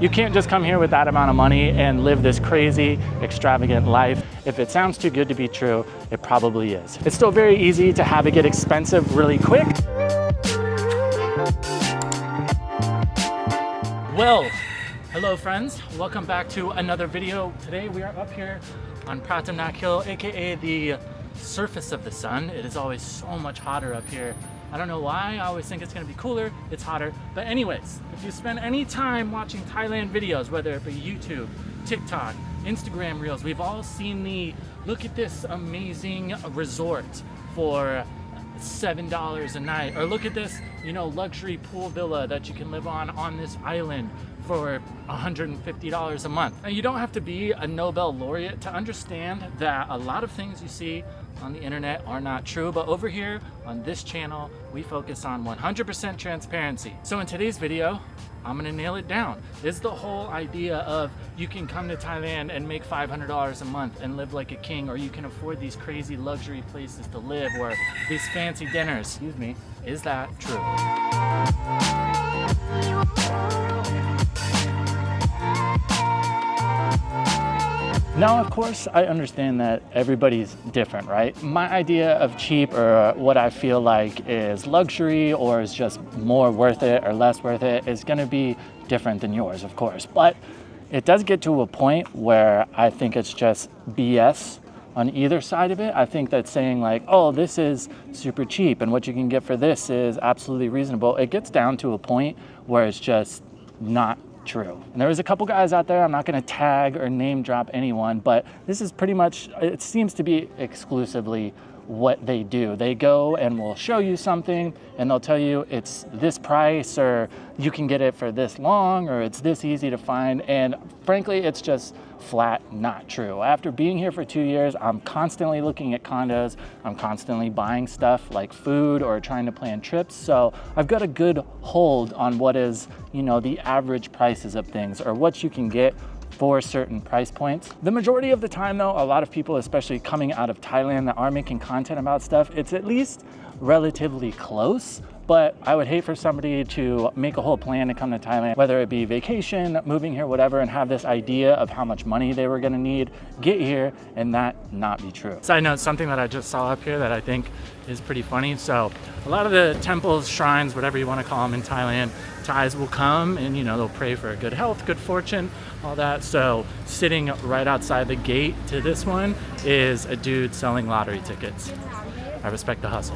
You can't just come here with that amount of money and live this crazy, extravagant life. If it sounds too good to be true, it probably is. It's still very easy to have it get expensive really quick. Well, hello friends, welcome back to another video. Today we are up here on Patron Hill, aka the surface of the sun. It is always so much hotter up here. I don't know why, I always think it's gonna be cooler, it's hotter. But anyways, if you spend any time watching Thailand videos, whether it be YouTube, TikTok, Instagram Reels, we've all seen the, look at this amazing resort for $7 a night, or look at this, you know, luxury pool villa that you can live on this island for $150 a month. And you don't have to be a Nobel laureate to understand that a lot of things you see on the internet are not true, but over here on this channel, we focus on 100% transparency. So in today's video, I'm gonna nail it down. This is the whole idea of you can come to Thailand and make $500 a month and live like a king, or you can afford these crazy luxury places to live or these fancy dinners. Excuse me, is that true? Now, of course, I understand that everybody's different, right? My idea of cheap, or what I feel like is luxury or is just more worth it or less worth it, is gonna be different than yours, of course. But it does get to a point where I think it's just BS on either side of it. I think that saying like, oh, this is super cheap and what you can get for this is absolutely reasonable, it gets down to a point where it's just not true. And there was a couple guys out there, I'm not going to tag or name drop anyone, but this is pretty much, it seems to be exclusively what they do. They go and will show you something and they'll tell you it's this price, or you can get it for this long, or it's this easy to find. And frankly, it's just flat not true. After being here for 2 years, I'm constantly looking at condos. I'm constantly buying stuff like food or trying to plan trips. So I've got a good hold on what is, you know, the average prices of things, or what you can get for certain price points. The majority of the time though, a lot of people, especially coming out of Thailand that are making content about stuff, it's at least relatively close. But I would hate for somebody to make a whole plan to come to Thailand, whether it be vacation, moving here, whatever, and have this idea of how much money they were gonna need, get here, and that not be true. Side note, something that I just saw up here that I think is pretty funny. So a lot of the temples, shrines, whatever you wanna call them in Thailand, Thais will come and, you know, they'll pray for good health, good fortune, all that. So sitting right outside the gate to this one is a dude selling lottery tickets. I respect the hustle.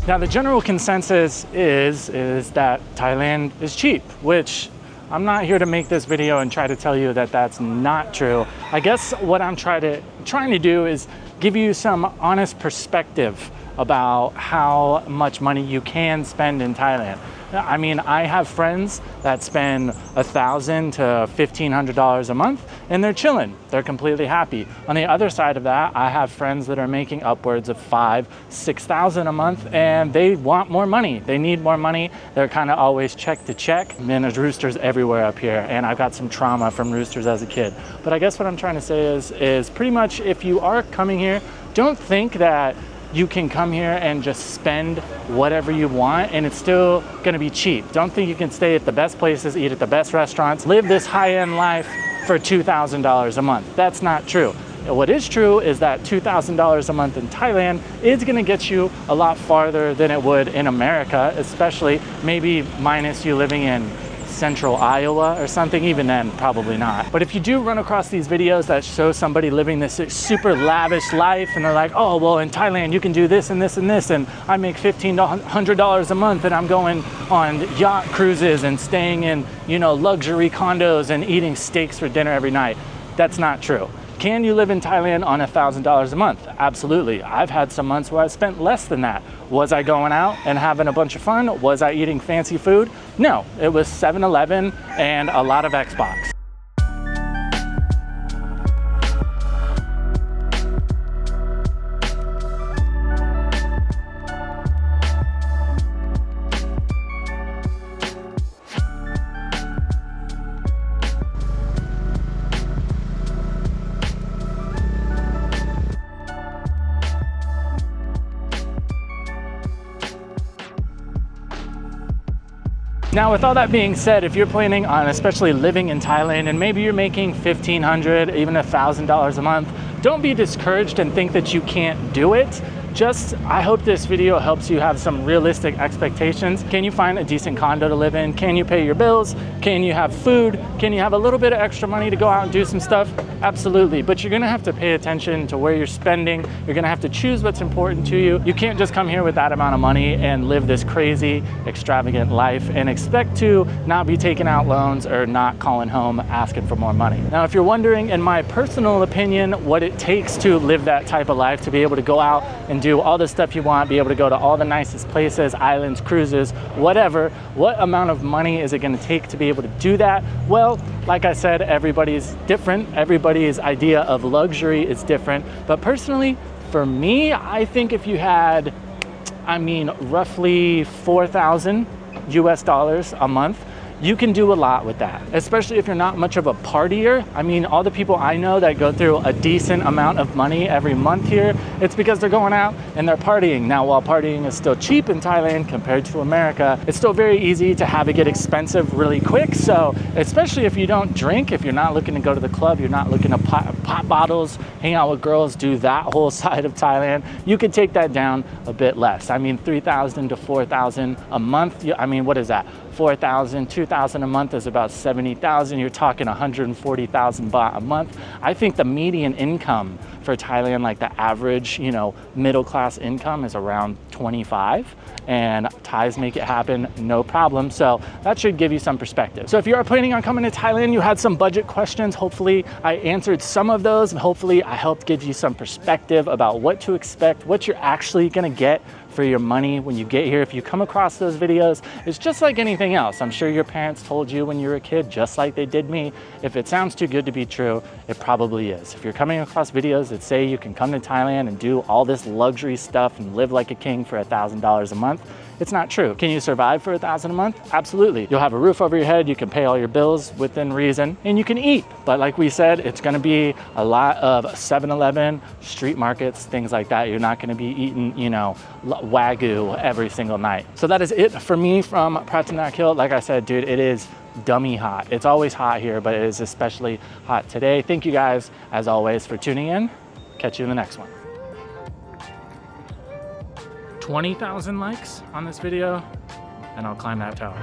Now, the general consensus is that Thailand is cheap, which I'm not here to make this video and try to tell you that that's not true. I guess what I'm trying to do is give you some honest perspective about how much money you can spend in Thailand. I mean, I have friends that spend $1,000 to $1,500 a month and they're chilling. They're completely happy. On the other side of that, I have friends that are making upwards of $5,000, $6,000 a month and they want more money. They need more money. They're kind of always check to check. Man, there's roosters everywhere up here and I've got some trauma from roosters as a kid. But I guess what I'm trying to say is pretty much if you are coming here, don't think that you can come here and just spend whatever you want and it's still gonna be cheap. Don't think you can stay at the best places, eat at the best restaurants, live this high-end life for $2,000 a month. That's not true. What is true is that $2,000 a month in Thailand is gonna get you a lot farther than it would in America, especially maybe minus you living in central Iowa or something. Even then, probably not. But if you do run across these videos that show somebody living this super lavish life and they're like, oh, well, in Thailand, you can do this and this and this, and I make $1,500 a month and I'm going on yacht cruises and staying in, you know, luxury condos and eating steaks for dinner every night. That's not true. Can you live in Thailand on $1,000 a month? Absolutely. I've had some months where I spent less than that. Was I going out and having a bunch of fun? Was I eating fancy food? No, it was 7-Eleven and a lot of Xbox. Now, with all that being said, if you're planning on especially living in Thailand and maybe you're making $1,500, even $1,000 a month, don't be discouraged and think that you can't do it. I hope this video helps you have some realistic expectations. Can you find a decent condo to live in? Can you pay your bills? Can you have food? Can you have a little bit of extra money to go out and do some stuff? Absolutely, but you're gonna have to pay attention to where you're spending. You're gonna have to choose what's important to you. You can't just come here with that amount of money and live this crazy, extravagant life and expect to not be taking out loans or not calling home asking for more money. Now, if you're wondering, in my personal opinion, what it takes to live that type of life, to be able to go out and do all the stuff you want, be able to go to all the nicest places, islands, cruises, whatever, what amount of money is it gonna take to be able to do that? Well, like I said, everybody's different. Everybody's idea of luxury is different. But personally, for me, I think if you had, roughly 4,000 US dollars a month, you can do a lot with that, especially if you're not much of a partier. All the people I know that go through a decent amount of money every month here, it's because they're going out and they're partying. Now, while partying is still cheap in Thailand compared to America, it's still very easy to have it get expensive really quick. So especially if you don't drink, if you're not looking to go to the club, you're not looking to pop bottles, hang out with girls, do that whole side of Thailand, you could take that down a bit less. 3,000 to 4,000 a month. What is that? 4,000, 2,000 a month is about 70,000. You're talking 140,000 baht a month. I think the median income for Thailand, like the average, middle class income is around 25, and Thais make it happen, no problem. So that should give you some perspective. So if you are planning on coming to Thailand, you had some budget questions. Hopefully I answered some of those. Hopefully I helped give you some perspective about what to expect, what you're actually gonna get for your money when you get here. If you come across those videos, it's just like anything else. I'm sure your parents told you when you were a kid, just like they did me. If it sounds too good to be true, it probably is. If you're coming across videos that say you can come to Thailand and do all this luxury stuff and live like a king for $1,000 a month, it's not true. Can you survive for $1,000 a month? Absolutely. You'll have a roof over your head, you can pay all your bills within reason, and you can eat. But like we said, it's gonna be a lot of 7-Eleven, street markets, things like that. You're not gonna be eating, Wagyu every single night. So that is it for me from Patron. Like I said, dude, it is dummy hot. It's always hot here, but it is especially hot today. Thank you guys, as always, for tuning in. Catch you in the next one. 20,000 likes on this video, and I'll climb that tower.